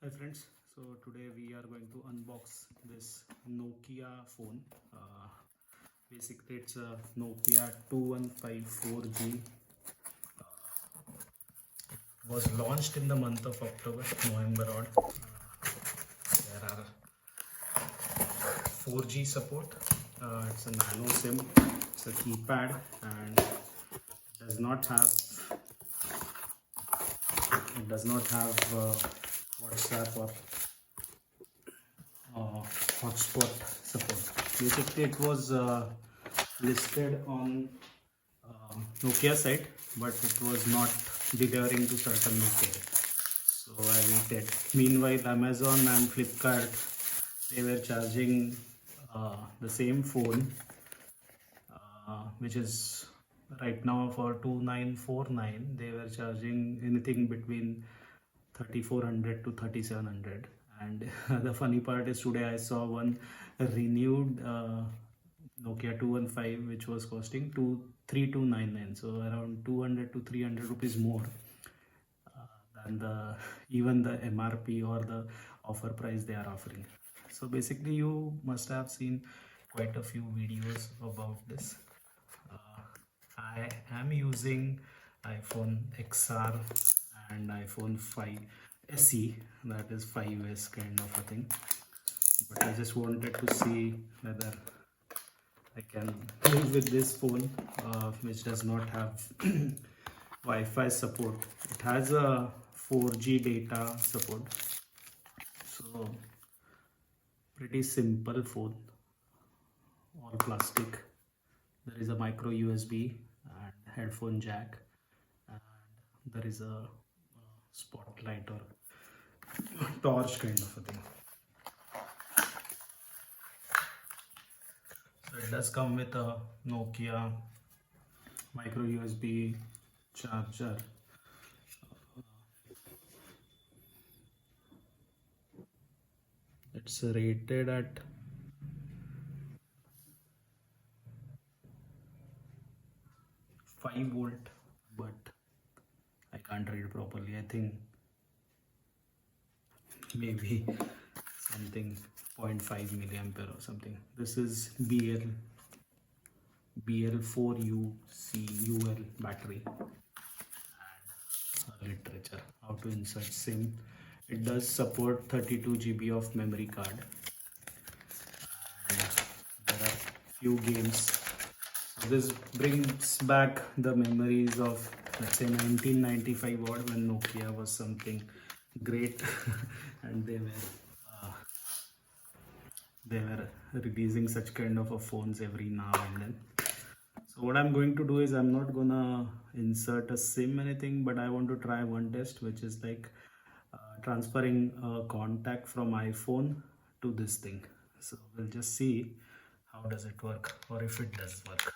Hi friends, so today we are going to unbox this Nokia phone. Basically it's a Nokia 2154G. Was launched in the month of October, November odd. There are 4G support. It's a nano SIM. It's a keypad and it does not have WhatsApp or hotspot support. Basically, it was listed on Nokia site, but it was not delivering to certain location. So I waited. Meanwhile, Amazon and Flipkart, they were charging the same phone, which is right now for 2949. They were charging anything between 3400 to 3700. And the funny part is today I saw one renewed Nokia 215 which was costing 3299, so around 200 to 300 rupees more than the even the MRP or the offer price they are offering. So basically you must have seen quite a few videos about this. I am using iPhone XR and iPhone 5 SE, that is 5S kind of a thing, but I just wanted to see whether I can live with this phone which does not have Wi-Fi support. It has a 4G data support, so pretty simple phone, all plastic. There is a micro USB and headphone jack, and there is a spotlight or torch kind of a thing. So it does come with a Nokia micro USB charger. It's rated at 5 volt, but I can't read properly. I think maybe something 0.5 milliampere or something. This is BL4UCUL battery. And literature, how to insert SIM. It does support 32 GB of memory card, and there are few games. So this brings back the memories of, let's say, 1995 odd, when Nokia was something great and they were releasing such kind of phones every now and then. So what I'm going to do is, I'm not gonna insert a SIM anything, but I want to try one test, which is like transferring a contact from iPhone to this thing. So we'll just see how does it work, or if it does work.